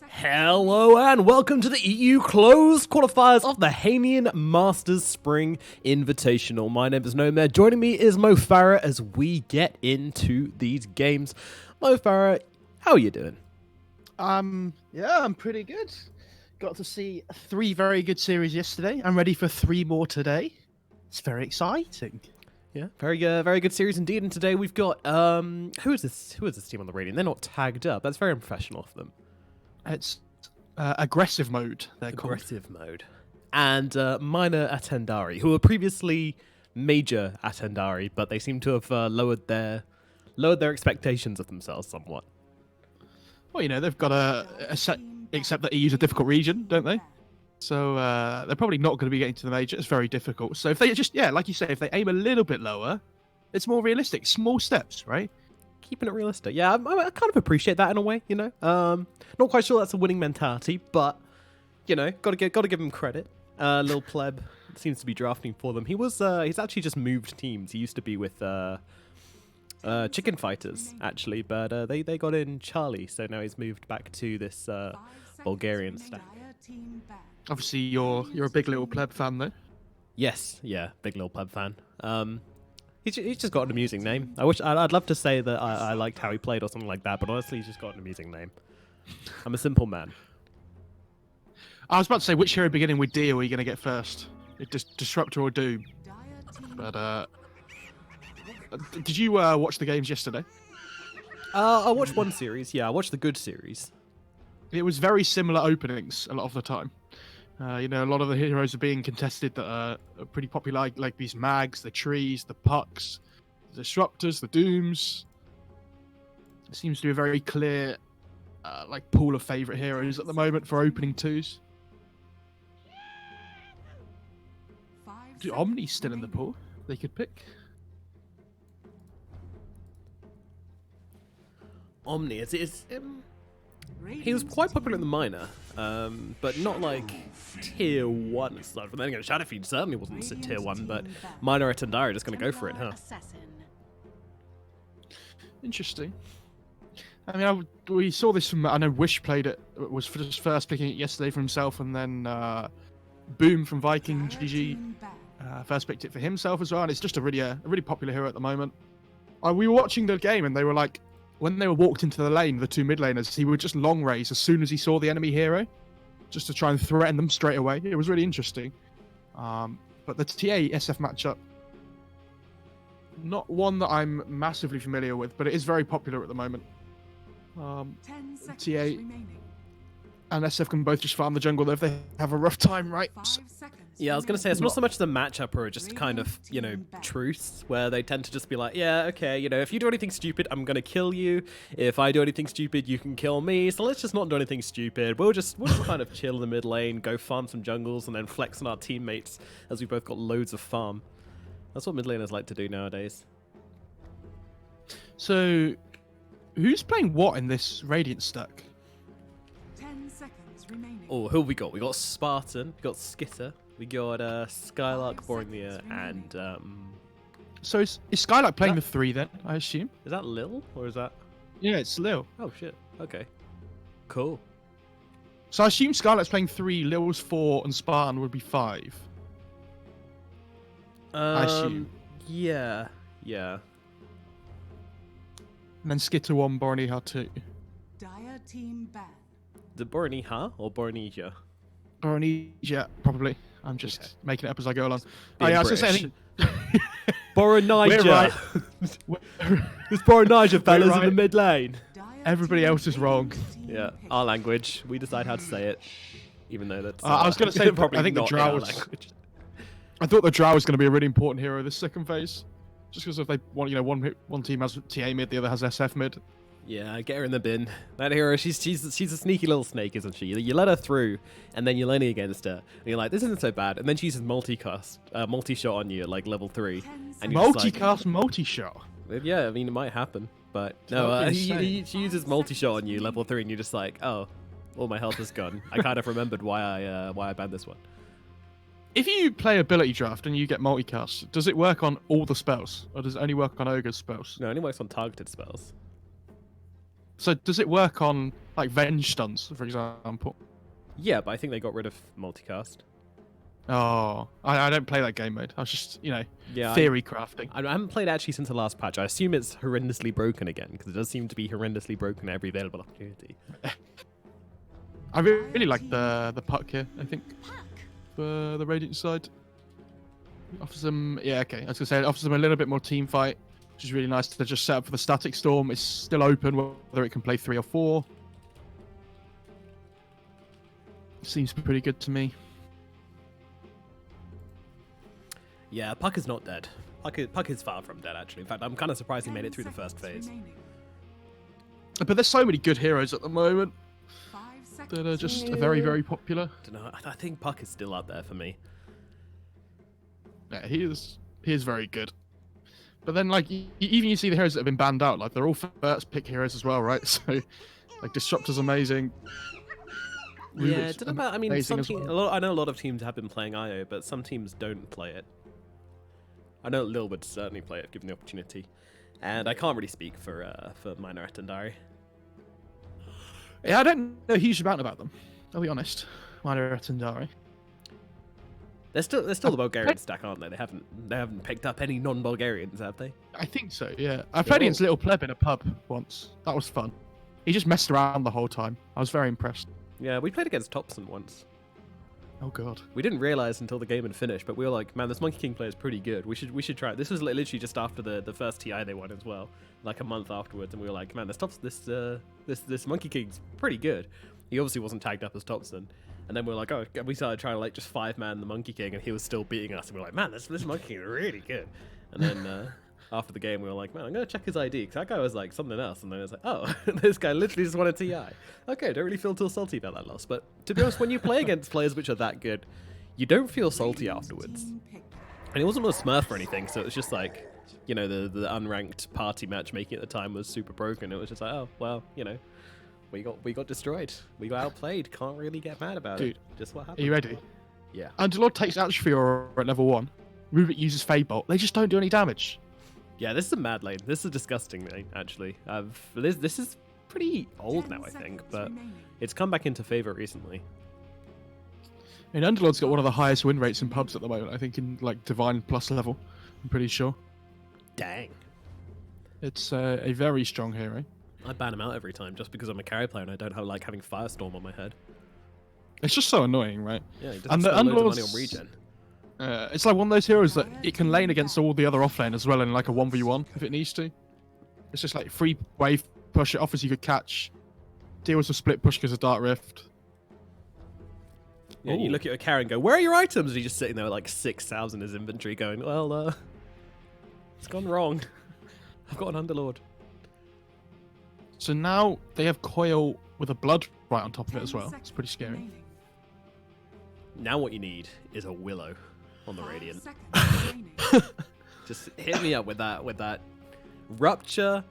Hello and welcome to the EU closed qualifiers of the Hainan Masters Spring Invitational. My name is Nomad. Joining me is Mo Farah as we get into these games. Mo Farah, how are you doing? Yeah, I'm pretty good. Got to see 3 very good series yesterday. I'm ready for 3 more today. It's very exciting. Yeah, very good series indeed. And today we've got who is this team on the rating? They're not tagged up. That's very unprofessional of them. It's aggressive mode. They're called. Aggressive mode. And Minor Atendari, who were previously Major Atendari, but they seem to have lowered their expectations of themselves somewhat. Well, you know, they've got a set, except that EU's a difficult region, don't they? So they're probably not going to be getting to the major. It's very difficult. So if they just, like you say, if they aim a little bit lower, it's more realistic. Small steps, right? Keeping it realistic. Yeah, I kind of appreciate that in a way, you know. Not quite sure that's a winning mentality, but, you know, got to give him credit. Lil Pleb seems to be drafting for them. He's actually just moved teams. He used to be with Chicken Fighters, actually, but they got in Charlie, so now he's moved back to this Bulgarian stack. Obviously, you're a big Lil Pleb fan, though. Yes, yeah, big Lil Pleb fan. He's just got an amusing name. I'd love to say that I liked how he played or something like that, but honestly, he's just got an amusing name. I'm a simple man. I was about to say, which hero beginning with D are we going to get first? Disruptor or Doom? But did you watch the games yesterday? I watched one series. Yeah, I watched the good series. It was very similar openings a lot of the time. You know, a lot of the heroes are being contested that are pretty popular, like these mags, the trees, the pucks, the disruptors, the dooms. It seems to be a very clear, pool of favourite heroes at the moment for opening 2s. Omni's still in the pool. They could pick. Omni, he was quite popular in the minor, but not like tier 1 and stuff. And then again, Shadowfiend certainly wasn't tier 1, but Minor Atendari just going to go for it, huh? Interesting. I mean, we saw this from, I know Wish played it, was just first picking it yesterday for himself, and then Boom from Viking GG first picked it for himself as well, and it's just a really popular hero at the moment. We were watching the game, and they were like, when they were walked into the lane, the 2 mid laners, he would just long raise as soon as he saw the enemy hero, just to try and threaten them straight away. It was really interesting. But the TA SF matchup, not one that I'm massively familiar with, but it is very popular at the moment. TA and SF can both just farm the jungle if they have a rough time, right? Yeah, I was going to say, it's not so much the matchup or just kind of, you know, truths, where they tend to just be like, yeah, okay, you know, if you do anything stupid, I'm going to kill you. If I do anything stupid, you can kill me. So let's just not do anything stupid. We'll just kind of chill in the mid lane, go farm some jungles, and then flex on our teammates as we both got loads of farm. That's what mid laners like to do nowadays. So, who's playing what in this Radiant stack? 10 seconds remaining. Oh, who have we got? We got Spartan, we got Skitter, we got Skylark, Boromir, and So is Skylark playing the 3 then, I assume? is that Lil or is that? Yeah, it's Lil. Oh shit. Okay. Cool. So I assume Skylark's playing 3, Lil's 4, and Spartan would be 5. I assume. Yeah. And then Skitter 1, Boroniha 2. Dire team ban. Is it Boroniha or Boronija? Boroniha, probably. I'm just making it up as I go along. Being I was going to say, I think... Boronija. We're right. There's Boronija fellas right. in the mid lane. Everybody else is wrong. Yeah, our language. We decide how to say it, even though that's. I was going to say, probably I think the not Drow our was... language. I thought the Drow was going to be a really important hero this second phase. Just because if they want, you know, one team has TA mid, the other has SF mid. Yeah, get her in the bin. That hero, she's a sneaky little snake, isn't she? You let her through, and then you're leaning against her, and you're like, this isn't so bad. And then she uses multi-shot on you at like level 3. And you're just Multicast, multi-shot. yeah, I mean, it might happen. But no, she uses multi-shot on you level 3, and you're just like, oh, all my health is gone. I kind of remembered why I banned this one. If you play ability draft and you get multicast, does it work on all the spells? Or does it only work on Ogre's spells? No, it only works on targeted spells. So does it work on Like Venge Stuns, for example. Yeah, but I think they got rid of multicast. Oh, I don't play that game mode. I was just, Yeah, theory crafting. I haven't played it actually since the last patch. I assume it's horrendously broken again, because it does seem to be horrendously broken at every available opportunity. I really like the puck here, I think, for the Radiant side. Offers them, I was going to say, it offers them a little bit more team fight, which is really nice to just set up for the static storm. It's still open whether it can play 3 or 4. Seems pretty good to me. Yeah, Puck is not dead. Puck is far from dead, actually. In fact, I'm kind of surprised he made it through the first phase. But there's so many good heroes at the moment 5 that are seconds. just very, very popular. I don't know. I think Puck is still up there for me. Yeah, he is very good. But then, like, even you see the heroes that have been banned out, like, they're all first pick heroes as well, right? So, like, Disruptor's amazing. Yeah, it's about. I mean, amazing some as teams, well. I know a lot of teams have been playing IO, but some teams don't play it. I know Lil would certainly play it if given the opportunity, and I can't really speak for Minor Atendari. Yeah, I don't know a huge amount about them. I'll be honest. Minor Atendari. They're still the Bulgarian stack, aren't they? They haven't picked up any non-Bulgarians, have they? I think so. Yeah, I played against Little Pleb in a pub once. That was fun. He just messed around the whole time. I was very impressed. Yeah, we played against Thompson once. Oh god. We didn't realize until the game had finished, but we were like, man, this Monkey King player is pretty good. We should try it. This was literally just after the first TI they won as well, like a month afterwards, and we were like, man, this Monkey King's pretty good. He obviously wasn't tagged up as Thompson, and then we were like, oh, we started trying to like just 5-man the Monkey King, and he was still beating us, and we were like, man, this Monkey King is really good. And then after the game, we were like, man, I'm gonna check his ID, because that guy was like something else, and then it was like, oh, this guy literally just won a TI. Okay, don't really feel too salty about that loss, but to be honest, when you play against players which are that good, you don't feel salty afterwards. And it wasn't a Smurf or anything, so it was just like, the unranked party matchmaking at the time was super broken. It was just like, oh, well, we got destroyed. We got outplayed. Can't really get mad about it. Just what happened. Are you ready? Yeah. Underlord takes Atrophy at level 1. Rubik uses Fade Bolt. They just don't do any damage. Yeah, this is a mad lane. This is a disgusting lane, actually. This is pretty old now, I think, but it's come back into favor recently. And Underlord's got one of the highest win rates in pubs at the moment, I think, in like Divine Plus level. I'm pretty sure. Dang. It's a very strong hero. I ban him out every time just because I'm a carry player and I don't like having Firestorm on my head. It's just so annoying, right? Yeah, he doesn't And the spend loads of money Underlord's on regen. It's like one of those heroes that it can lane against all the other offlane as well in like a 1v1 if it needs to. It's just like free wave push. It offers you good catch. Deals with split push because of Dark Rift. Yeah, you look at a carry and go, where are your items? And he's just sitting there with like 6,000 in his inventory going, well, it's gone wrong. I've got an Underlord. So now they have Coil with a Blood right on top of it as well. It's pretty scary. Now what you need is a Willow on the 5 Radiant. seconds remaining. Just hit me up with that Rupture.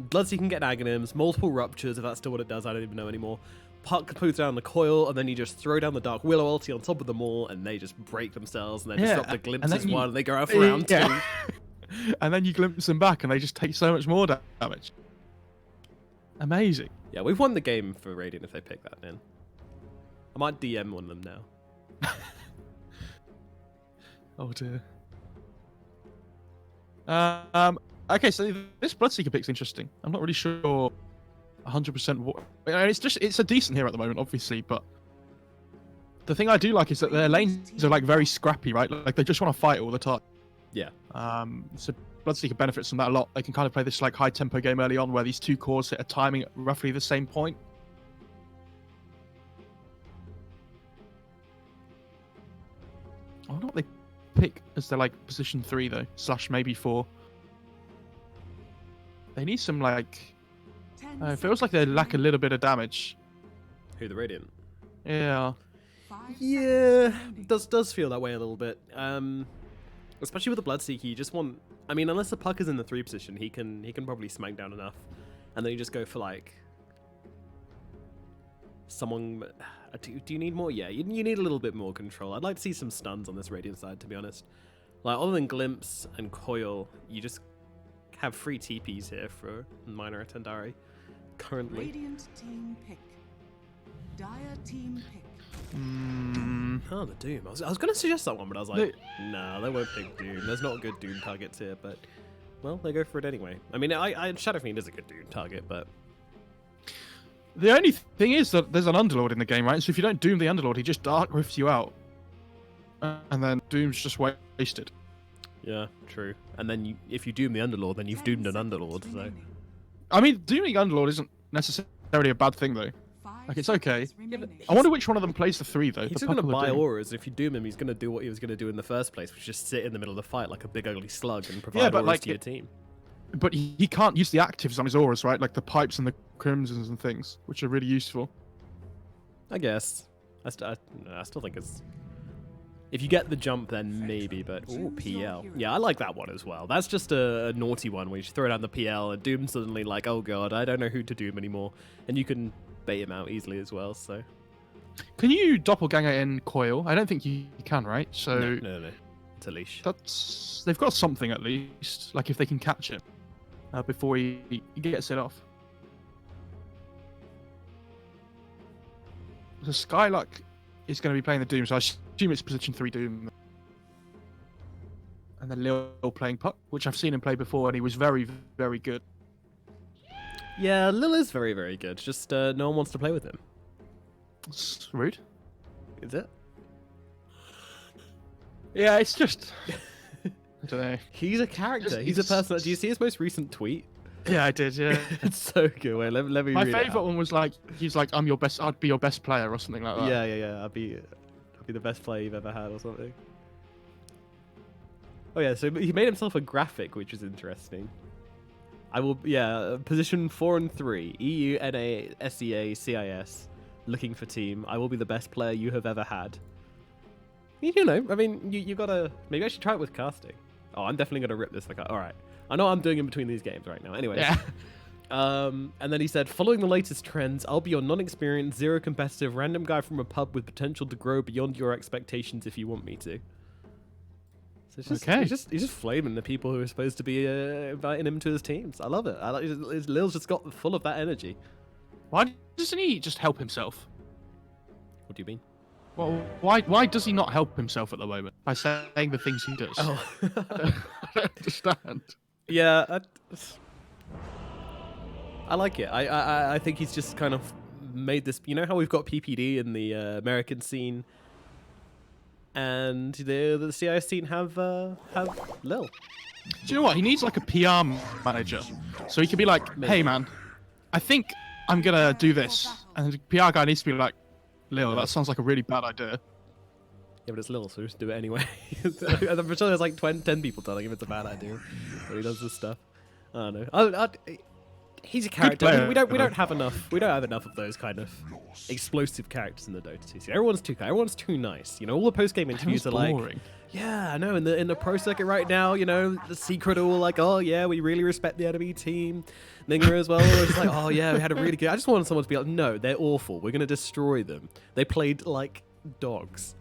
Bloodseeker can get Aghanims, multiple Ruptures, if that's still what it does, I don't even know anymore. Puck puts down the Coil, and then you just throw down the Dark Willow ulti on top of them all, and they just break themselves, and then just drop the glimpses one, and they go out for round 2. And then you glimpse them back, and they just take so much more damage. Amazing. Yeah, we've won the game for Radiant if they pick that in. I might DM one of them now. Oh dear. Okay, so this Bloodseeker pick's interesting. I'm not really sure 100% what... It's a decent hero at the moment, obviously, but the thing I do like is that their lanes are like very scrappy, right? Like they just want to fight all the time. Yeah. So Bloodseeker benefits from that a lot. They can kind of play this like high tempo game early on where these two cores hit a timing at roughly the same point. I wonder what they pick as their like position 3 though, / maybe 4. They need some like... it feels like they lack a little bit of damage. Who, the Radiant? Yeah. Yeah, does feel that way a little bit. Especially with the Bloodseeker, you just want... I mean, unless the Puck is in the 3 position, he can probably smack down enough. And then you just go for like... someone... Do you need more? Yeah, you need a little bit more control. I'd like to see some stuns on this Radiant side, to be honest. Like, other than Glimpse and Coil, you just have free TPs here for Minor Atendari currently. Radiant team pick. Dire team pick. Oh, the Doom. I was going to suggest that one, but I was like, no, they won't pick Doom. There's not good Doom targets here, but, well, they go for it anyway. I mean, Shadow Fiend is a good Doom target, but... The only thing is that there's an Underlord in the game, right? So if you don't Doom the Underlord, he just Dark Rifts you out. And then Doom's just wasted. Yeah, true. And then if you Doom the Underlord, then you've doomed an Underlord, so... I mean, Dooming Underlord isn't necessarily a bad thing, though. 5 Like, it's okay. seconds remaining. I wonder which one of them plays the 3, though. He's the just going to Puckle or buy Doom. auras, and if you Doom him, he's going to do what he was going to do in the first place, which is just sit in the middle of the fight like a big ugly slug and provide but, auras like, to your team. But he can't use the actives on his auras, right? Like the pipes and the crimsons and things, which are really useful. I guess. I still think it's... If you get the jump, then maybe, but... Ooh, PL. Yeah, I like that one as well. That's just a naughty one where you throw down the PL and Doom's suddenly like, oh god, I don't know who to Doom anymore. And you can bait him out easily as well, so... Can you doppelganger in Coil? I don't think you can, right? So No. It's a leash. they've got something at least. Like if they can catch it before he gets it off. The Skylark is going to be playing the Doom, so I assume it's position 3 Doom. And then Lil playing Puck, which I've seen him play before, and he was very, very good. Yeah, Lil is very, very good. Just no one wants to play with him. It's rude. Is it? Yeah, it's just... I don't know. He's a character. He's a person. Do you see his most recent tweet? Yeah, I did, yeah. It's so good. Wait, let me My read it favourite out. one was like, he's like, I'd be your best player or something like that. Yeah. I'll be the best player you've ever had or something. Oh yeah, so he made himself a graphic, which is interesting. I will, position 4 and 3, EU, NA, SEA, CIS, looking for team. I will be the best player you have ever had. You know, I mean, you gotta, maybe I should try it with casting. Oh, I'm definitely gonna rip this. Like, all right, I know what I'm doing in between these games right now. Anyway. Yeah. And then he said, following the latest trends, I'll be your non-experienced, zero competitive, random guy from a pub with potential to grow beyond your expectations if you want me to. So it's just, Okay. he's just flaming the people who are supposed to be inviting him to his teams. I love it. Lil's just got full of that energy. Why doesn't he just help himself? What do you mean? Well, why does he not help himself at the moment by saying the things he does? Oh. I don't understand. Yeah, I like it. I think he's just kind of made this. You know how we've got PPD in the American scene, and the CIS scene have Lil. Do you know what? He needs like a PR manager, so he can be like, "Hey, man, I think I'm gonna do this," and the PR guy needs to be like, "Lil, that sounds like a really bad idea." Yeah, but it's Lil, so just do it anyway. I'm sure there's like 10 people telling him it's a bad idea when he does this stuff. I don't know. He's a character. player, we don't have enough. We don't have enough of those kind of explosive characters in the Dota 2 scene. Everyone's too nice. You know, all the post game interviews are like, boring. yeah, I know. In the pro circuit right now, you know, the Secret are all like, oh yeah, we really respect the enemy team. Ninga as well. It's like, oh yeah, we had a really good. I just wanted someone to be like, no, they're awful. We're gonna destroy them. They played like dogs.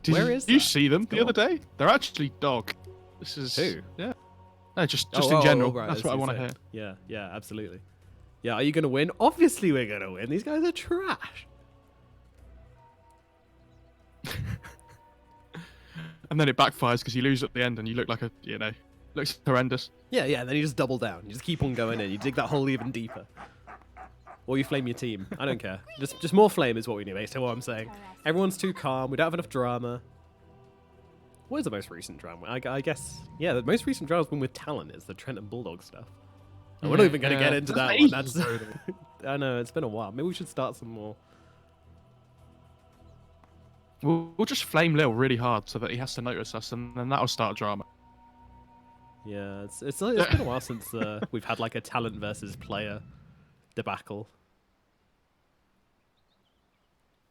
Where is you that? see them the other day? They're actually dog. This is Who? Yeah. No, just in general. That's what I want to hear. Yeah, absolutely. Yeah, are you going to win? Obviously we're going to win. These guys are trash. And then it backfires because you lose at the end and you look like looks horrendous. Yeah, and then you just double down. You just keep on going in. You dig that hole even deeper. Or you flame your team. I don't care. Just more flame is what we need, basically what I'm saying. Everyone's too calm. We don't have enough drama. What is the most recent drama? I guess, yeah, the most recent drama's been with Talon. It's the Trent and Bulldog stuff. And we're not even going to get into that one. That's, I know, it's been a while. Maybe we should start some more. We'll just flame Lil really hard so that he has to notice us, and then that'll start drama. Yeah, it's been a while since we've had like a talent versus player debacle.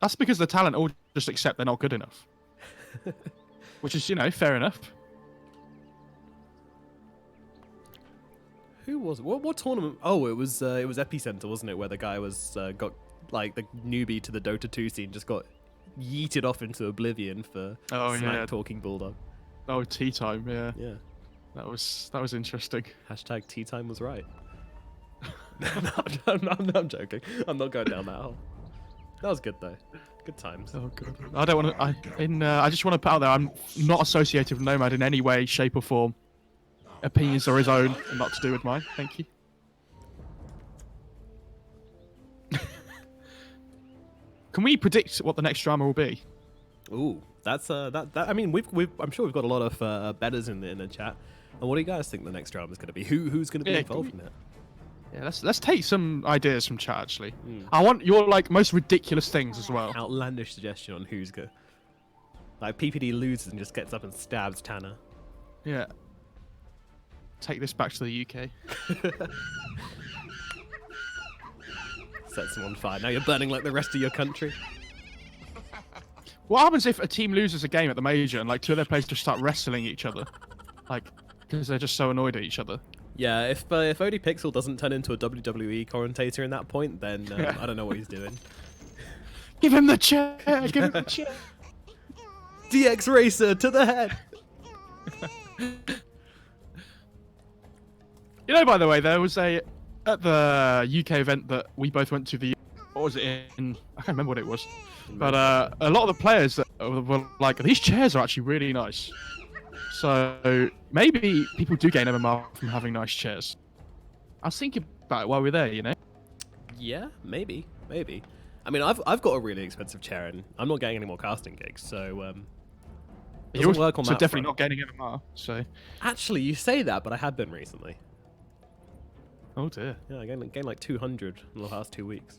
That's because the talent all just accept they're not good enough. Which is, fair enough. Who was it? What tournament? Oh, it was Epicenter, wasn't it? Where the guy was got like the newbie to the Dota 2 scene just got yeeted off into oblivion for smack talking Bulldog. Oh, tea time, yeah. Yeah. That was interesting. Hashtag tea time was right. I'm joking. I'm not going down that hole. That was good though. Good times. Oh god. I don't want to. I just want to put out there. I'm not associated with Nomad in any way, shape, or form. Opinions are his own, and not to do with mine. Thank you. Can we predict what the next drama will be? Ooh, that's that. I mean, I'm sure we've got a lot of betters in the chat. And what do you guys think the next drama is going to be? Who's going to be involved in it? Yeah, let's take some ideas from chat actually. I want your like most ridiculous things as well. Outlandish suggestion on who's good. Like PPD loses and just gets up and stabs Tanner. Yeah. Take this back to the UK. Sets them on fire. Now you're burning like the rest of your country. What happens if a team loses a game at the major and like two of their players just start wrestling each other? Like, because they're just so annoyed at each other. Yeah, if Odie Pixel doesn't turn into a WWE commentator in that point, then I don't know what he's doing. Give him the chair! Give him the chair! DX Racer to the head! You know, by the way, there was at the UK event that we both went to, what was it in? I can't remember what it was. But a lot of the players that were like, these chairs are actually really nice. So maybe people do gain MMR from having nice chairs. I was thinking about it while we were there, you know? Yeah, maybe. I mean, I've got a really expensive chair, and I'm not getting any more casting gigs, so You're work on also that definitely front. not gaining MMR, so... Actually, you say that, but I have been recently. Oh dear. Yeah, I gained like 200 in the last 2 weeks.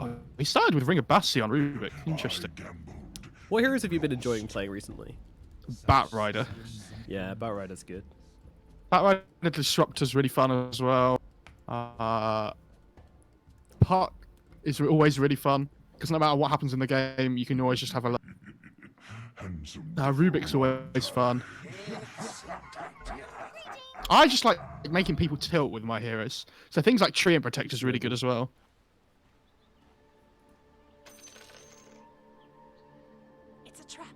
Oh, he started with Ring of Bassi on Rubik. Interesting. What heroes have you been enjoying playing recently? Bat Rider. Yeah, Bat Rider's good. Bat Rider Disruptor's really fun as well. Puck is always really fun, because no matter what happens in the game, you can always just have a look. Rubik's always fun. I just like making people tilt with my heroes. So things like Tree and Protect is really good as well. It's a trap.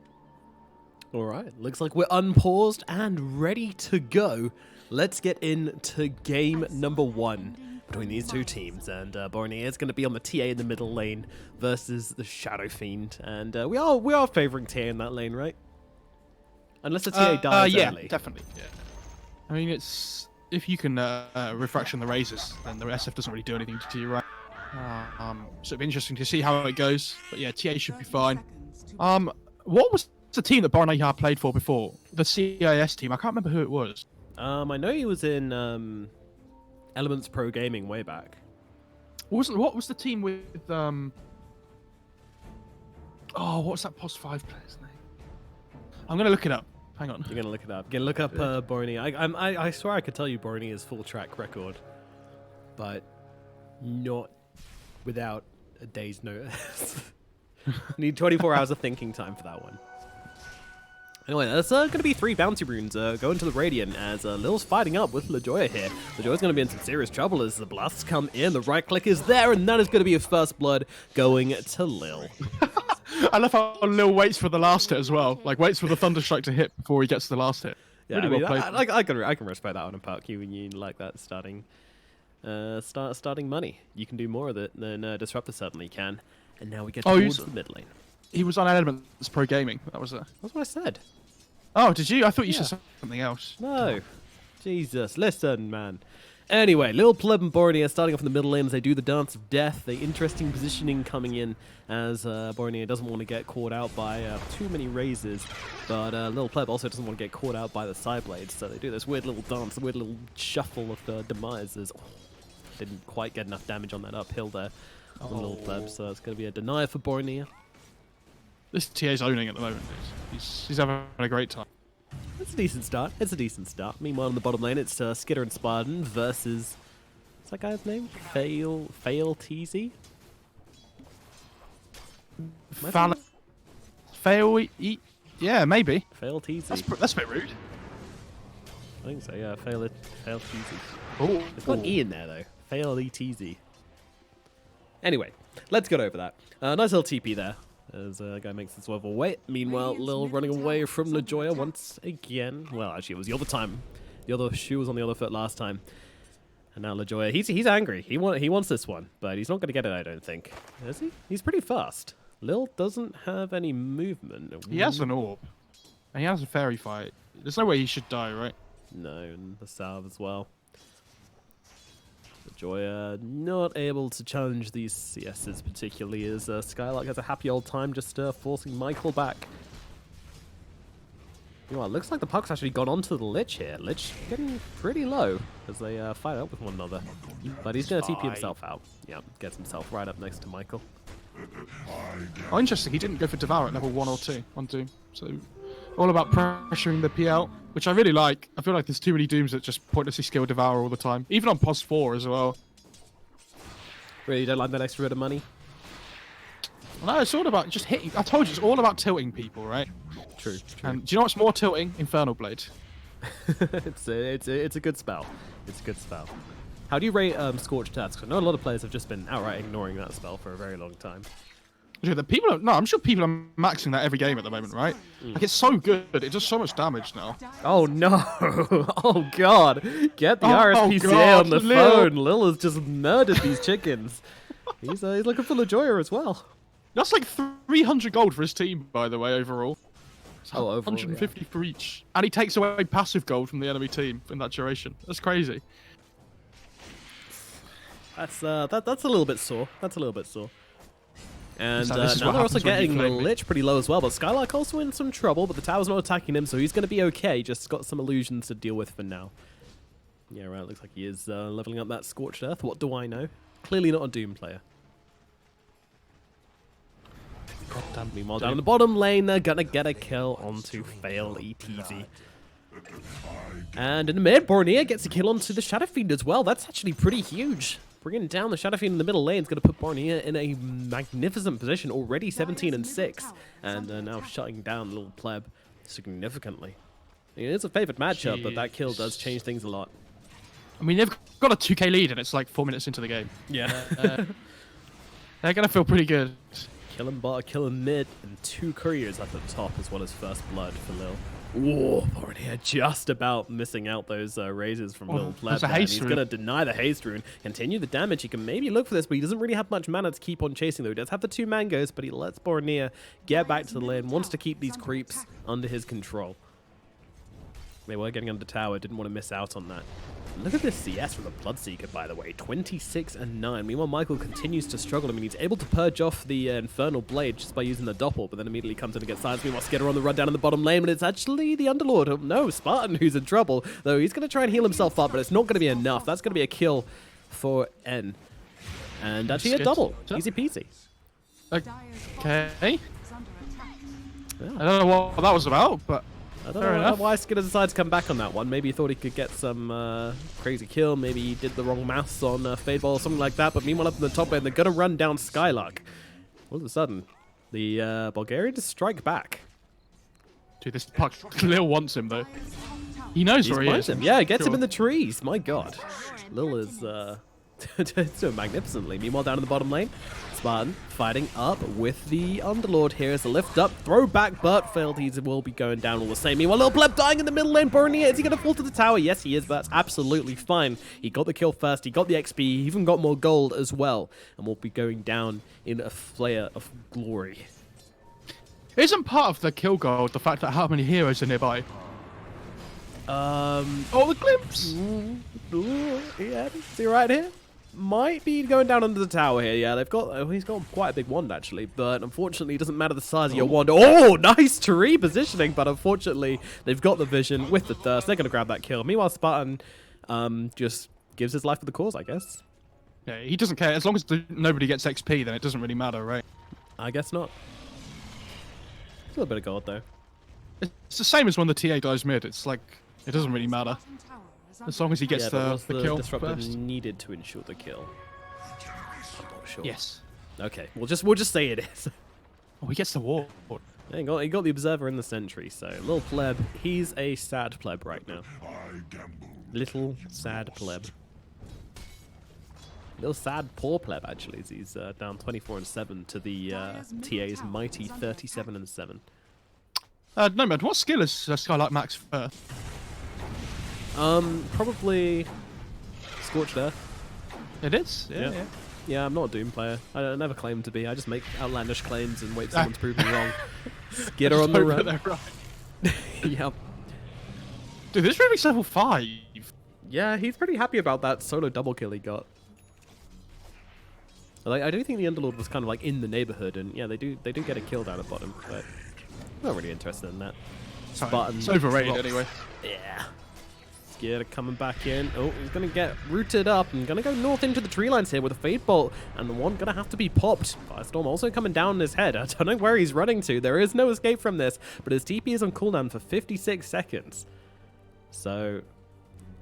All right, looks like we're unpaused and ready to go. Let's get into game number 1 between these two teams. And Borneo is going to be on the TA in the middle lane versus the Shadow Fiend. And we are favoring TA in that lane, right? Unless the TA dies early. Yeah, definitely. Yeah. I mean, it's if you can refraction the razors, then the SF doesn't really do anything to you, right? Sort of interesting to see how it goes. But yeah, TA should be fine. What was the team that Borneo played for before? The CIS team. I can't remember who it was. I know he was in Elements Pro Gaming way back. What was the team with Oh, what's that Post 5 player's name? I'm gonna look it up. Hang on. You're gonna look it up. Gonna look up Borneo. I swear I could tell you Borneo's full track record, but not without a day's notice. Need 24 hours of thinking time for that one. Anyway, there's going to be 3 bounty runes going to the Radiant as Lil's fighting up with LaJoya here. LaJoya's going to be in some serious trouble as the blasts come in. The right click is there, and that is going to be a first blood going to Lil. I love how Lil waits for the last hit as well. Like, waits for the Thunderstrike to hit before he gets to the last hit. Yeah, really well played. I can respect that on a puck. You like that starting money. You can do more of it than Disruptor certainly can. And now we get towards the mid lane. He was on Elements Pro Gaming. That's what I said. Oh, did you? I thought you said something else. No. Jesus, listen, man. Anyway, Lil Pleb and Borneo starting off in the middle lane as they do the Dance of Death. The interesting positioning coming in as Borneo doesn't want to get caught out by too many razors, but Lil Pleb also doesn't want to get caught out by the side blades, so they do this weird little dance, a weird little shuffle of demises. Didn't quite get enough damage on that uphill there on Lil Pleb, so it's going to be a denier for Borneo. This TA's owning at the moment. He's having a great time. It's a decent start. Meanwhile, in the bottom lane, it's Skitter and Spartan versus... What's that guy's name? Fail TZ? Yeah, maybe. Fail TZ? That's a bit rude. I think so, yeah. Fail TZ. Oh, It's got an E in there, though. Fail ETZ. Anyway, let's get over that. Nice little TP there. As a guy makes his swivel away. Meanwhile, Lil running away from LaJoya once again. Well, actually, it was the other time. The other shoe was on the other foot last time. And now LaJoya, he's angry. He wants this one, but he's not going to get it, I don't think. Is he? He's pretty fast. Lil doesn't have any movement. He has an orb. And he has a fairy fight. There's no way he should die, right? No, and the salve as well. LaJoya not able to challenge these CSs particularly as Skylark has a happy old time just forcing Michael back. You know, it looks like the puck's actually gone onto the Lich here. Lich getting pretty low as they fight up with one another. But he's going to TP himself out. Yeah, gets himself right up next to Michael. Oh, interesting. He didn't go for Devour at level 1 or 2 on Doom. So, all about pressuring the PL, which I really like. I feel like there's too many Dooms that just pointlessly skill Devour all the time. Even on POS 4 as well. Really, you don't like that extra bit of money? No, it's all about just hitting. I told you, it's all about tilting people, right? True. And do you know what's more tilting? Infernal Blade. it's a good spell. It's a good spell. How do you rate Scorched Earth? 'Cause I know a lot of players have just been outright ignoring that spell for a very long time. Yeah, I'm sure people are maxing that every game at the moment, right? Like, it's so good. It does so much damage now. Oh no! Oh god! Get the RSPCA God, on the Lil. phone. Lil has just murdered these chickens. He's looking for LaJoya as well. That's like 300 gold for his team, by the way, overall. Oh, overall, 150 for each. And he takes away passive gold from the enemy team in that duration. That's crazy. That's a little bit sore. That's a little bit sore. And So this is now what they're also happens when you getting flame me. Lich pretty low as well. But Skylark also in some trouble, but the tower's not attacking him, so he's going to be okay. Just got some illusions to deal with for now. Yeah, right. Looks like he is leveling up that Scorched Earth. What do I know? Clearly not a Doom player. Meanwhile, down in the bottom lane, they're gonna get a kill onto Fail ETZ. And in the mid, Bornea gets a kill onto the Shadow Fiend as well. That's actually pretty huge. Bringing down the Shadow Fiend in the middle lane is going to put Bornea in a magnificent position, already 17 and 6. And now shutting down the little pleb significantly. It is a favored matchup, but that kill does change things a lot. I mean, they've got a 2k lead and it's like 4 minutes into the game. Yeah. They're going to feel pretty good. Killing bot, killing mid, and 2 couriers up at the top as well as first blood for Lil. Whoa, Bornea just about missing out those raises from Lil Pleb. there's a there, and haste he's rune. going to deny the haste rune, continue the damage. He can maybe look for this, but he doesn't really have much mana to keep on chasing though. He does have the 2 mangoes, but he lets Bornea get back to the lane, wants to keep these creeps under his control. They were getting under tower, didn't want to miss out on that. Look at this CS from the Bloodseeker, by the way. 26 and 9. Meanwhile, Michael continues to struggle. I mean, he's able to purge off the Infernal Blade just by using the doppel, but then immediately comes in and gets silenced. Meanwhile, Skitter on the run down in the bottom lane, but it's actually the Underlord. Oh, no, Spartan who's in trouble. Though he's going to try and heal himself up, but it's not going to be enough. That's going to be a kill for N. And actually a double. Easy peasy. Okay. Yeah. I don't know what that was about, but I don't fair know enough. why Skinner decided to come back on that one. Maybe he thought he could get some crazy kill. Maybe he did the wrong maths on Fadeball or something like that. But meanwhile, up in the top lane, they're going to run down Skylark. All of a sudden, the Bulgarian just strike back. Dude, this puck, Lil wants him though. He knows where he is. Him. Yeah, gets him in the trees. My god. Lil is doing magnificently. Meanwhile, down in the bottom lane, Spartan fighting up with the Underlord here as a lift up, throw back, but failed. He will be going down all the same. Meanwhile, Lil Pleb dying in the middle lane. Bornea, is he going to fall to the tower? Yes, he is, but that's absolutely fine. He got the kill first. He got the XP. He even got more gold as well. And will be going down in a flare of glory. Isn't part of the kill gold the fact that how many heroes are nearby? Oh, the glimpse! Yeah, see right here? Might be going down under the tower here. Yeah, they've got. He's got quite a big wand actually, but unfortunately, it doesn't matter the size of your wand. Oh, nice tree positioning, but unfortunately, they've got the vision with the thirst. They're going to grab that kill. Meanwhile, Spartan just gives his life for the cause, I guess. Yeah, he doesn't care. As long as nobody gets XP, then it doesn't really matter, right? I guess not. It's a little bit of gold though. It's the same as when the TA dies mid. It's like, it doesn't really matter. As long as he gets Yeah, but was the kill disruptor first. needed to ensure the kill? I'm not sure. Yes. Okay, we'll just say it is. Oh, he gets the ward. Yeah, he got the Observer in the Sentry, so little pleb, he's a sad pleb right now. Little sad pleb. Little sad poor pleb, actually, as he's down 24 and 7 to the TA's mighty 37 and 7. No, man, what skill is Skylark max first? Probably Scorched Earth. It is. Yeah. Yeah, I'm not a Doom player. I never claimed to be. I just make outlandish claims and wait for someone to prove me wrong. Skitter on the run. Right. Yep. Dude, this Rubik's level 5. Yeah, he's pretty happy about that solo double kill he got. Like, I do think the Underlord was kind of like in the neighborhood, and yeah, they do get a kill down at bottom, but I'm not really interested in that. Spartan. It's overrated anyway. Yeah. Skitter coming back in. Oh, he's going to get rooted up and going to go north into the tree lines here with a Fade Bolt, and the one going to have to be popped. Firestorm also coming down on his head. I don't know where he's running to. There is no escape from this, but his TP is on cooldown for 56 seconds. So,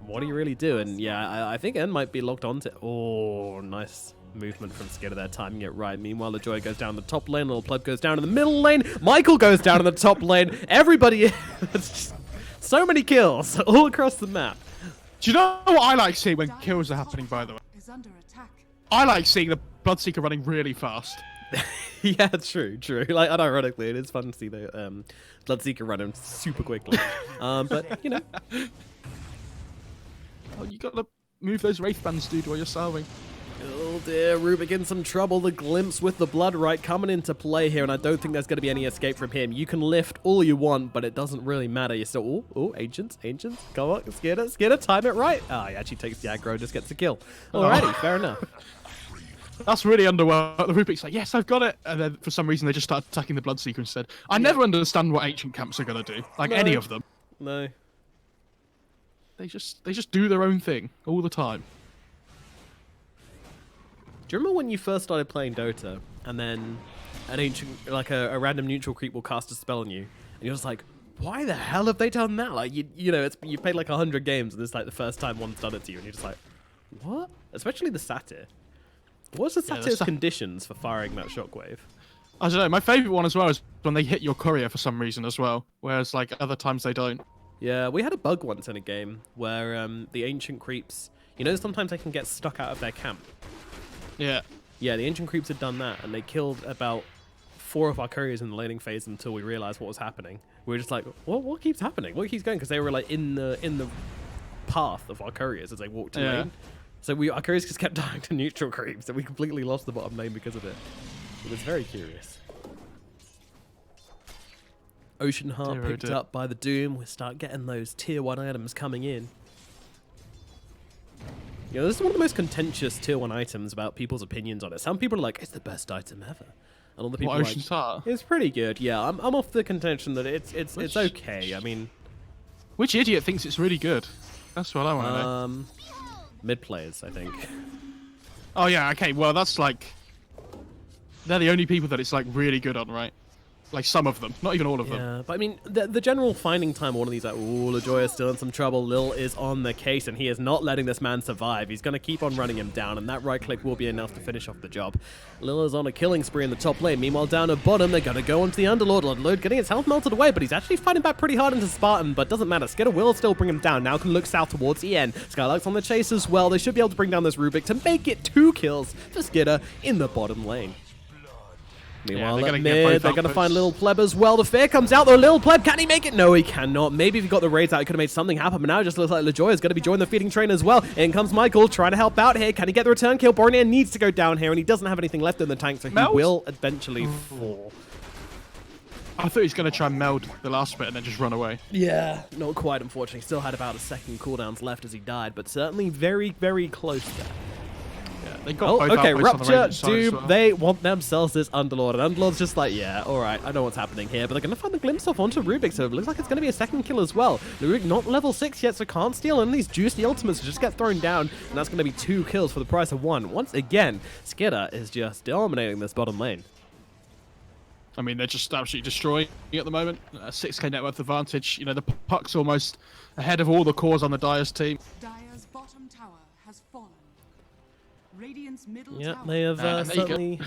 what do you really do? And yeah, I think N might be locked onto... Oh, nice movement from Skitter there, timing it right. Meanwhile, LaJoy goes down the top lane, Little Pleb goes down in the middle lane, Michael goes down in the top lane, everybody... It's just so many kills all across the map. Do you know what I like seeing when kills are happening, by the way? I like seeing the Bloodseeker running really fast. Yeah, true. Like, unironically, it is fun to see the Bloodseeker running super quickly. But, you know. Oh, you gotta move those Wraith Bands, dude, while you're salving. Oh dear, Rubik in some trouble. The glimpse with the blood right coming into play here, and I don't think there's going to be any escape from him. You can lift all you want, but it doesn't really matter. You're still, oh, ancients, come on, Skitter, time it right. Ah, he actually takes the aggro, just gets the kill. Alrighty, fair enough. That's really underwhelming. The Rubik's like, yes, I've got it, and then for some reason they just start attacking the Bloodseeker instead. I never understand what ancient camps are going to do, like any of them. No. They just do their own thing all the time. Do you remember when you first started playing Dota, and then an ancient, like a random neutral creep will cast a spell on you, and you're just like, why the hell have they done that? Like, you know, you've played like 100 games, and it's like the first time one's done it to you, and you're just like, what? Especially the Satyr. What's the Satyr's conditions for firing that shockwave? I don't know. My favourite one as well is when they hit your courier for some reason as well, whereas like other times they don't. Yeah, we had a bug once in a game where the ancient creeps, you know, sometimes they can get stuck out of their camp. Yeah. Yeah, the ancient creeps had done that, and they killed about 4 of our couriers in the laning phase until we realized what was happening. We were just like, what keeps happening? What keeps going? Because they were like in the path of our couriers as they walked to lane. So our couriers just kept dying to neutral creeps, and we completely lost the bottom lane because of it. It was very curious. Ocean Heart picked up by the Doom. We start getting those tier 1 items coming in. You know, this is one of the most contentious tier 1 items about people's opinions on it. Some people are like, it's the best item ever. And other people are like, it's pretty good. Yeah, I'm off the contention that it's okay. I mean... Which idiot thinks it's really good? That's what I want to know. Mid players, I think. Oh yeah, okay, well that's like... They're the only people that it's like really good on, right? Like some of them, not even all of them. Yeah, but I mean, the general finding time, one of these, like, ooh, LaJoy is still in some trouble. Lil is on the case, and he is not letting this man survive. He's going to keep on running him down, and that right click will be enough to finish off the job. Lil is on a killing spree in the top lane. Meanwhile, down at bottom, they're going to go onto the Underlord. Underlord getting his health melted away, but he's actually fighting back pretty hard into Spartan, but doesn't matter. Skitter will still bring him down. Now can look south towards EN. Skylark's on the chase as well. They should be able to bring down this Rubik to make it 2 kills for Skitter in the bottom lane. Meanwhile, at mid, they're going to find Little Pleb as well. The fear comes out, though. Little Pleb, can he make it? No, he cannot. Maybe if he got the raids out, he could have made something happen, but now it just looks like LaJoy is going to be joining the feeding train as well. In comes Michael, trying to help out here. Can he get the return kill? Borneo needs to go down here, and he doesn't have anything left in the tank, so he will eventually fall. I thought he was going to try and meld the last bit and then just run away. Yeah, not quite, unfortunately. Still had about a second cooldowns left as he died, but certainly very, very close there. They got okay, Rupture, Doom, well. They want themselves this Underlord, and Underlord's just like, yeah, alright, I know what's happening here, but they're going to find the glimpse off onto Rubik, so it looks like it's going to be a second kill as well. Rubik not level 6 yet, so can't steal any of these juicy ultimates, just get thrown down, and that's going to be 2 kills for the price of 1. Once again, Skitter is just dominating this bottom lane. I mean, they're just absolutely destroying at the moment. 6k net worth advantage. You know, the puck's almost ahead of all the cores on the Dyer's team. Dyer's bottom tower has fallen. Radiant's middle yeah, tower. they have certainly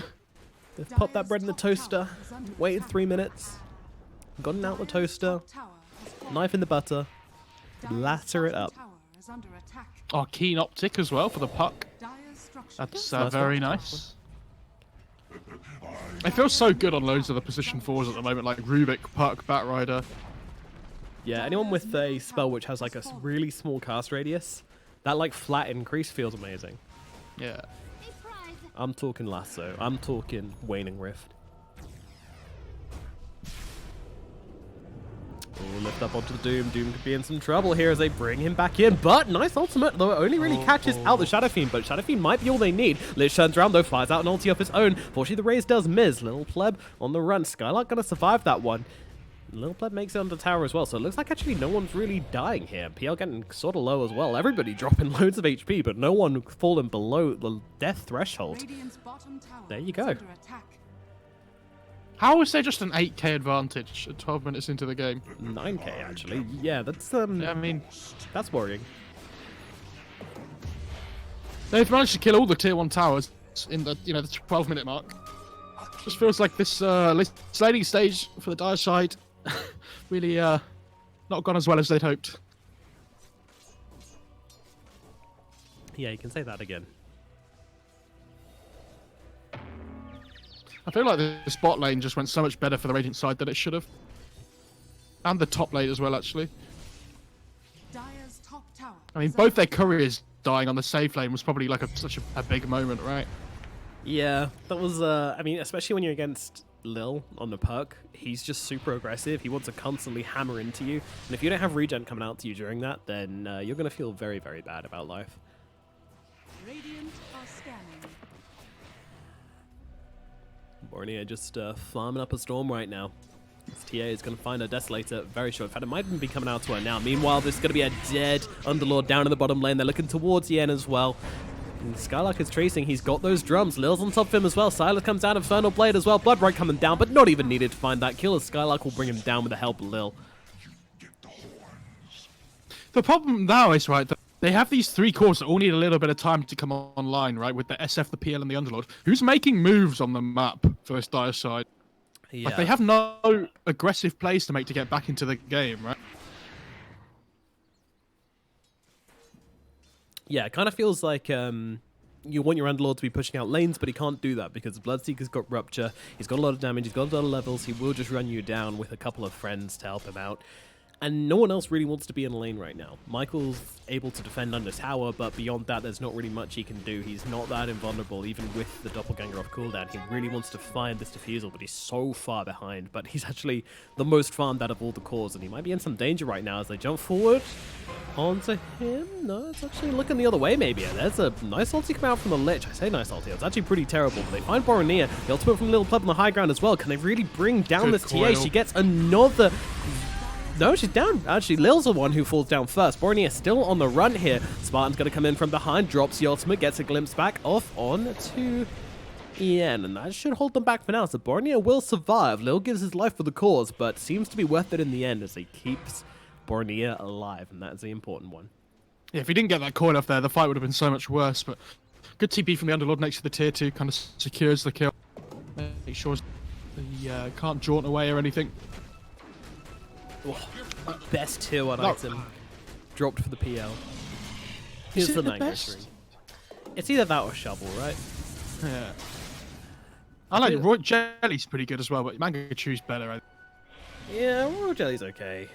they've popped that bread in the toaster, waited 3 minutes, gotten out the toaster, knife in the butter, latter it up. Oh, keen optic as well for the puck. That's very nice. I feel so good on loads of the position 4s at the moment, like Rubik, Puck, Batrider. Yeah, anyone with a spell which has like a really small cast radius That like flat increase feels amazing. Yeah. I'm talking lasso. I'm talking waning rift. Oh, lift up onto the Doom. Doom could be in some trouble here as they bring him back in. But nice ultimate, though it only really catches out the Shadow Fiend. But Shadow Fiend might be all they need. Lich turns around, though, fires out an ulti of his own. Fortunately, the raise does miss. Little Pleb on the run. Skylark going to survive that one. Little Pleb makes it under tower as well. So it looks like actually no one's really dying here. PL getting sort of low as well. Everybody dropping loads of HP, but no one falling below the death threshold. Radiant's bottom tower There you is go. under attack. How is there just an 8k advantage at 12 minutes into the game? 9k actually. Yeah, that's I mean, that's worrying. they've managed to kill all the tier 1 towers in the the 12-minute mark. Just feels like this laning stage for the Dire side really not gone as well as they'd hoped. Yeah, you can say that again. I feel like the bot lane just went so much better for the Radiant side than it should have. And the top lane as well, actually. Dire's top tower I mean, is both under their couriers dying on the safe lane was probably like such a big moment, right? Yeah, that was, I mean, especially when you're against Lil on the perk, he's just super aggressive. He wants to constantly hammer into you. And if you don't have regen coming out to you during that, then you're going to feel very, very bad about life. Radiant are scanning. Borneo just farming up a storm right now. This TA is going to find a Desolator very short. In fact, it might even be coming out to her now. Meanwhile, there's going to be a dead Underlord down in the bottom lane. They're looking towards Yen as well. And Skylark is tracing. He's got those drums. Lil's on top of him as well. Silas comes down. Infernal Blade as well. Bloodbright coming down, but not even needed to find that kill, as Skylark will bring him down with the help of Lil. The problem now is, right, that they have these 3 cores that all need a little bit of time to come online, right, with the SF, the PL, and the Underlord. Who's making moves on the map for this Dire side? Yeah. Like, they have no aggressive plays to make to get back into the game, right? Yeah, it kind of feels like you want your Underlord to be pushing out lanes, but he can't do that because Bloodseeker's got Rupture. He's got a lot of damage. He's got a lot of levels. He will just run you down with a couple of friends to help him out. And no one else really wants to be in a lane right now. Michael's able to defend under tower, but beyond that, there's not really much he can do. He's not that invulnerable, even with the Doppelganger off cooldown. He really wants to find this defusal, but he's so far behind. But he's actually the most farmed out of all the cores, and he might be in some danger right now as they jump forward onto him. No, it's actually looking the other way, maybe. And there's a nice ulti come out from the Lich. I say nice ulti. It's actually pretty terrible, but they find Boromir. The ultimate from Little Pleb on the high ground as well. Can they really bring down Good this coil. TA? She gets another... No, she's down. Actually, Lil's the one who falls down first. Borneo still on the run here. Spartan's going to come in from behind, drops the ultimate, gets a glimpse back off on to Ian, and that should hold them back for now. So Borneo will survive. Lil gives his life for the cause, but seems to be worth it in the end as he keeps Borneo alive, and that is the important one. Yeah, if he didn't get that coil off there, the fight would have been so much worse, but good TP from the Underlord next to the tier 2, kind of secures the kill. Make sure he can't jaunt away or anything. Oh, best tier 1 No. item dropped for the PL. Here's Is the it the Mango best? Tree. It's either that or Shovel, right? Yeah. I like Royal Jelly's pretty good as well, but Mango Chew's better. I Yeah, Royal Jelly's okay.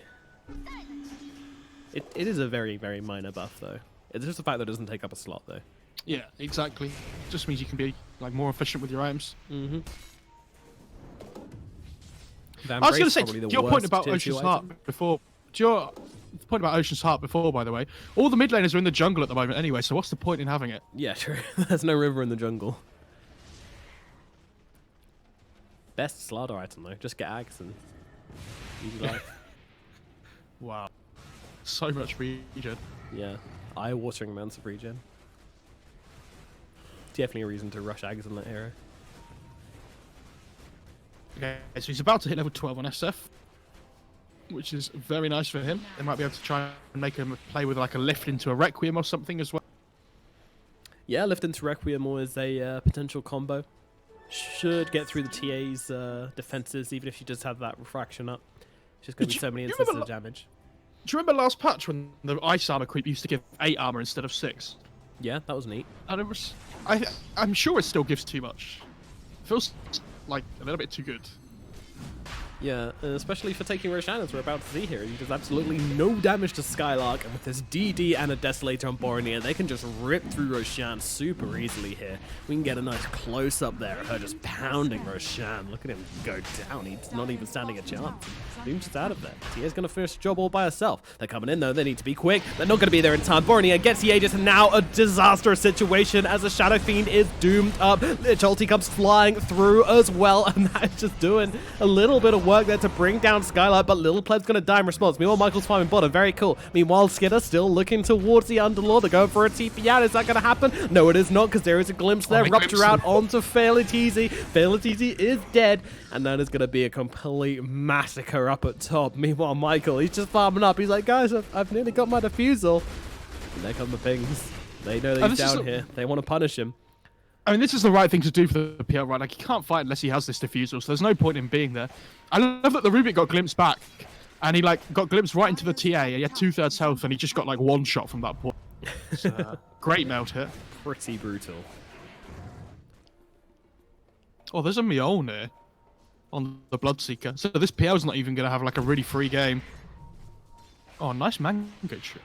It is a very, very minor buff, though. It's just the fact that it doesn't take up a slot, though. Yeah, exactly. Just means you can be like more efficient with your items. Mm-hmm. I was going to say, to your point about Ocean's Heart before, to your point about Ocean's Heart before, by the way, all the mid laners are in the jungle at the moment anyway, so what's the point in having it? Yeah, true. There's no river in the jungle. Best slaughter item, though. Just get Ags and easy life. Wow. So much regen. Yeah. Eye-watering amounts of regen. Definitely a reason to rush Ags in that era. Okay, so he's about to hit level 12 on SF, which is very nice for him. They might be able to try and make him play with like a lift into a Requiem or something as well. Yeah, lift into Requiem is a potential combo. Should get through the TA's defenses, even if she does have that refraction up. It's just going to be so many instances of damage. Do you remember last patch when the ice armor creep used to give 8 armor instead of 6? Yeah, that was neat. And it was, I'm sure it still gives too much. Feels like a little bit too good. Yeah, especially for taking Roshan, as we're about to see here. He does absolutely no damage to Skylark, and with this DD and a Desolator on Borneo, they can just rip through Roshan super easily here. We can get a nice close-up there of her just pounding Roshan. Look at him go down. He's not even standing a chance. Doom's just out of there. Tia's going to finish the job all by herself. They're coming in, though. They need to be quick. They're not going to be there in time. Borneo gets the Aegis, and now a disastrous situation as the Shadow Fiend is doomed up. Lich ulti comes flying through as well, and that is just doing a little bit of work there to bring down Skylight, but Little Pleb's going to die in response. Meanwhile, Michael's farming bottom. Very cool. Meanwhile, Skidder still looking towards the Underlord. They're going for a TP out. Is that going to happen? No, it is not, because there is a glimpse there. Rupture out onto Failitizi. Failitizi is dead, and that is going to be a complete massacre up at top. Meanwhile, Michael, he's just farming up. He's like, guys, I've nearly got my defusal. And there come the pings. They know that he's down here. They want to punish him. I mean, this is the right thing to do for the PL, right? Like, he can't fight unless he has this defusal, so there's no point in being there. I love that the Rubik got glimpsed back, and he, like, got glimpsed right into the TA. He had 2/3 health, and he just got, like, one shot from that point. So, great melt hit. Pretty brutal. Oh, there's a Mjolnir on the Bloodseeker. So this PL's not even going to have, like, a really free game. Oh, nice mango tree.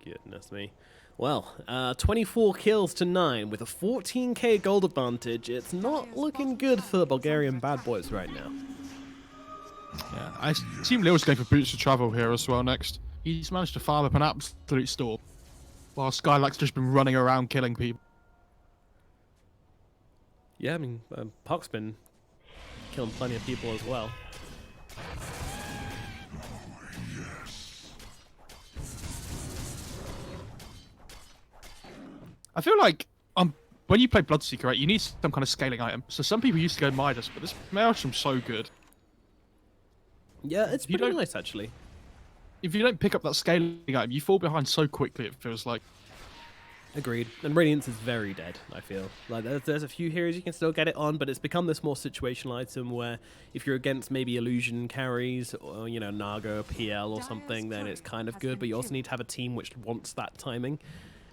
Goodness me. Well, 24 kills to 9 with a 14k gold advantage. It's not looking good for the Bulgarian bad boys right now. Yeah, I assume Lil's going for boots to travel here as well next. He's managed to farm up an absolute storm, while Skylark's just been running around killing people. Yeah, I mean, Puck's been killing plenty of people as well. I feel like when you play Bloodseeker, right, you need some kind of scaling item. So some people used to go Midas, but this Maelstrom's so good. Yeah, it's pretty nice, actually. If you don't pick up that scaling item, you fall behind so quickly, it feels like. Agreed. And Radiance is very dead, I feel. Like, there's a few heroes you can still get it on, but it's become this more situational item where if you're against maybe Illusion carries, or, you know, Naga, PL or something, then it's kind of good, but you also need to have a team which wants that timing.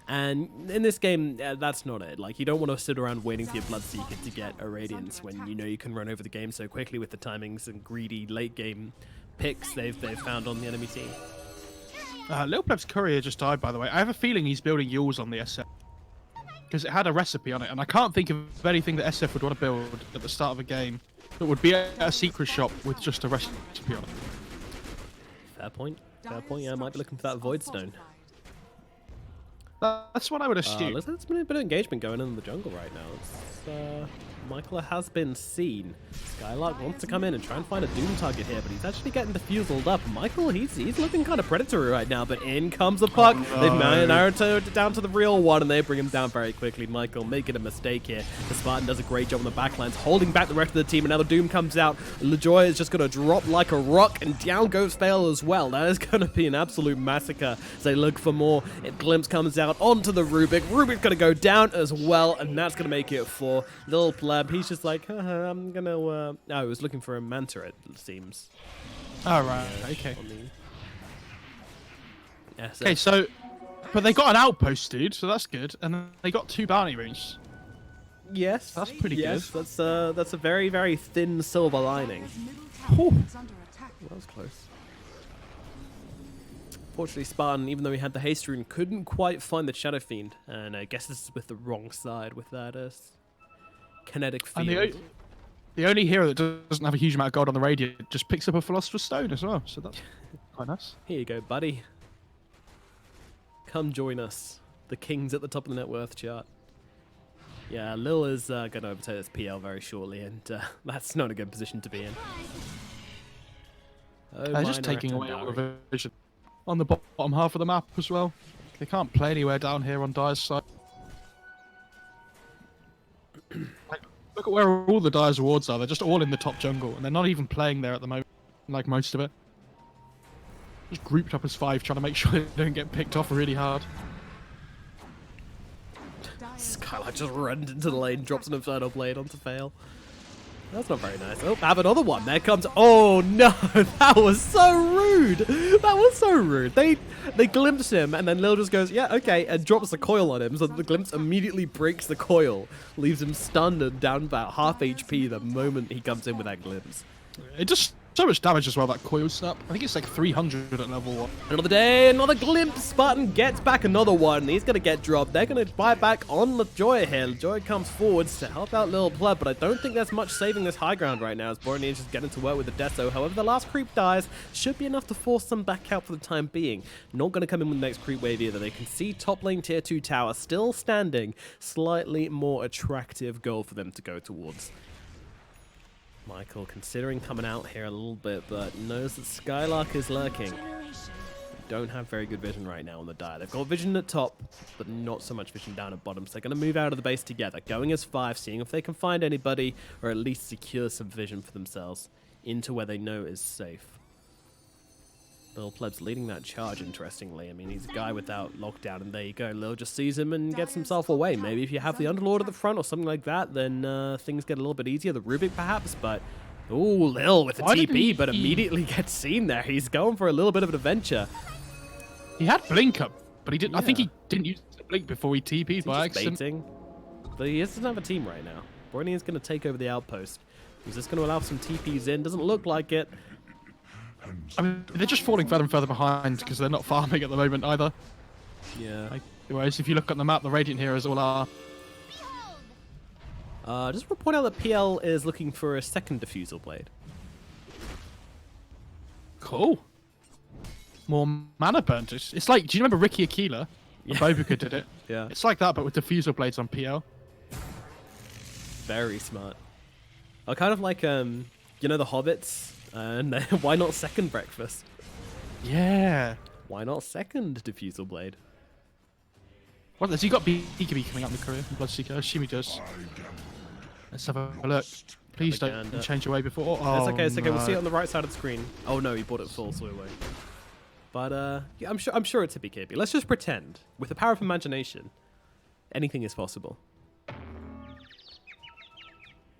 And in this game, that's not it. Like, you don't want to sit around waiting for your Bloodseeker to get a Radiance when you know you can run over the game so quickly with the timings and greedy late game picks they've found on the enemy team. Lil Pleb's courier just died, by the way. I have a feeling he's building Yules on the SF. Because it had a recipe on it, and I can't think of anything that SF would want to build at the start of a game that would be a secret shop with just a recipe on it. Fair point. Fair point. Yeah, I might be looking for that Void Stone. That's what I would assume. There's been a bit of engagement going on in the jungle right now. It's, Michael has been seen. Skylark wants to come in and try and find a Doom target here, but he's actually getting defuseled up. Michael, he's looking kind of predatory right now, but in comes the puck. Oh, no. They've narrowed it down to the real one, and they bring him down very quickly. Michael making a mistake here. The Spartan does a great job on the backlines, holding back the rest of the team, and now the Doom comes out. LaJoy is just going to drop like a rock, and down goes Fail as well. That is going to be an absolute massacre as they look for more. Glimpse comes out onto the Rubik. Rubik's going to go down as well, and that's going to make it for Lil Pleb. He's just like, I'm going to... No, I was looking for a Manta, it seems. Oh, right. Okay. Yeah, okay, so... But they got an outpost, dude, so that's good. And then they got 2 bounty rings. Yes. That's pretty good. That's a very, very thin silver lining. Ooh. That was close. Fortunately, Spartan, even though he had the haste rune, couldn't quite find the Shadow Fiend. And I guess this is with the wrong side with that kinetic field. And the only hero that doesn't have a huge amount of gold on the radiant just picks up a Philosopher's Stone as well, so that's quite nice. Here you go, buddy. Come join us. The kings at the top of the net worth chart. Yeah, Lil is going to overtake this PL very shortly, and that's not a good position to be in. Oh, just taking away all the vision on the bottom half of the map as well. They can't play anywhere down here on Dire's side. Like, look at where all the Dire's rewards are. They're just all in the top jungle, and they're not even playing there at the moment, like most of it. Just grouped up as 5, trying to make sure they don't get picked off really hard. Skylark just runs into the lane, drops an Infernal Blade onto Fail. That's not very nice. Oh, have another one. There comes. Oh no, that was so rude. That was so rude. They glimpse him, and then Lil just goes, yeah, okay, and drops the coil on him. So the glimpse immediately breaks the coil, leaves him stunned and down about half HP the moment he comes in with that glimpse. It does so much damage as well, that coil snap. I think it's like 300 at level 1. Another day, another glimpse. Spartan gets back another one. He's going to get dropped. They're going to buy back on LaJoy here. LaJoy comes forwards to help out Lil Pleb, but I don't think there's much saving this high ground right now as Borneo is just getting to work with the Deso. However, the last creep dies. Should be enough to force them back out for the time being. Not going to come in with the next creep wave either. They can see top lane tier 2 tower still standing. Slightly more attractive goal for them to go towards. Michael considering coming out here a little bit, but knows that Skylark is lurking. Don't have very good vision right now on the dive. They've got vision at top, but not so much vision down at bottom. So they're going to move out of the base together, going as 5, seeing if they can find anybody, or at least secure some vision for themselves into where they know is safe. Lil Pleb's leading that charge, interestingly. I mean, he's a guy without lockdown, and there you go. Lil just sees him and gets himself away. Maybe if you have the Underlord at the front or something like that, then things get a little bit easier. The Rubik, perhaps, but... Ooh, Lil with the TP, but immediately gets seen there. He's going for a little bit of an adventure. He had Blink up, but he didn't. Yeah. I think he didn't use the Blink before he TP'd by accident. Baiting? But he doesn't have a team right now. Borneo is going to take over the outpost. Is this going to allow some TPs in? Doesn't look like it. I mean, they're just falling further and further behind because they're not farming at the moment either. Yeah. Whereas if you look at the map, the Radiant Heroes all are. Just want to point out that PL is looking for a second Diffusal Blade. Cool. More mana burn. It's like, do you remember Ricky Aquila? Yeah. Bobuka did it. Yeah. It's like that, but with diffusal blades on PL. Very smart. I kind of like, you know, the Hobbits? And why not second breakfast? Yeah. Why not second Diffusal Blade? What, has he got BKB coming up in the career? Bloodseeker? I assume he does. Let's have a look. Please don't change your way before. Oh, it's okay, it's okay. no. We'll see it on the right side of the screen. Oh no, he bought it full, so we won't. But yeah, I'm sure it's a BKB. Let's just pretend. With the power of imagination, anything is possible.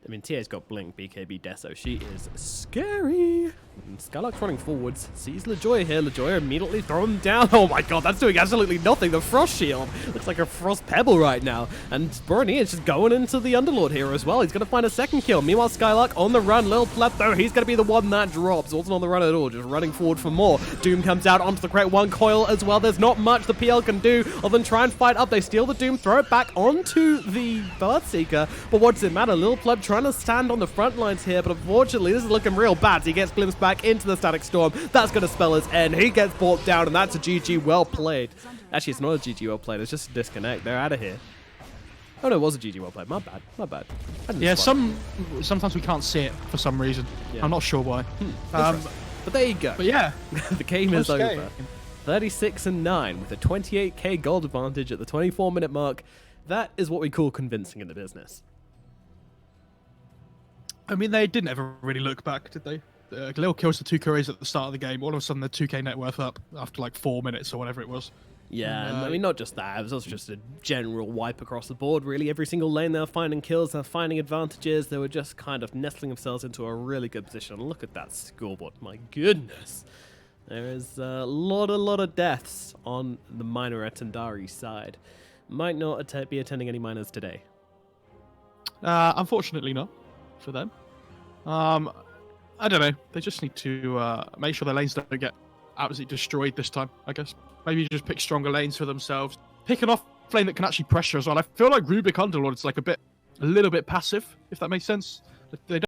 I mean, TA's got Blink, BKB, Deso. She is scary. And Skylark's running forwards. Sees LaJoy here. LaJoy immediately thrown down. Oh my god, that's doing absolutely nothing. The Frost Shield looks like a Frost Pebble right now. And Borneo is just going into the Underlord here as well. He's going to find a second kill. Meanwhile, Skylark on the run. Lil Pleb, though, he's going to be the one that drops. Wasn't on the run at all, just running forward for more. Doom comes out onto the crate. One coil as well. There's not much the PL can do other than try and fight up. They steal the Doom, throw it back onto the Bloodseeker. But what does it matter? Lil Pleb trying to stand on the front lines here, but unfortunately this is looking real bad. He gets glimpsed back into the Static Storm. That's going to spell his end. He gets brought down, and that's a GG well played. Actually, it's not a GG well played. It's just a disconnect. They're out of here. Oh no, it was a GG well played. My bad. My bad. Yeah, sometimes we can't see it for some reason. Yeah. I'm not sure why. But there you go. But yeah, the game is over. Game. 36-9 with a 28k gold advantage at the 24-minute mark. That is what we call convincing in the business. I mean, they didn't ever really look back, did they? Lil kills the 2 couriers at the start of the game. All of a sudden, they're 2k net worth up after like 4 minutes or whatever it was. Yeah, and I mean, not just that. It was also just a general wipe across the board, really. Every single lane they were finding kills, they were finding advantages. They were just kind of nestling themselves into a really good position. Look at that scoreboard. My goodness. There is a lot of deaths on the Minor Atendari side. Might not be attending any minors today. Unfortunately not for them. I don't know. They just need to make sure their lanes don't get absolutely destroyed this time, I guess. Maybe just pick stronger lanes for themselves. Pick an off lane that can actually pressure as well. I feel like Rubik Underlord is like a little bit passive, if that makes sense. They don't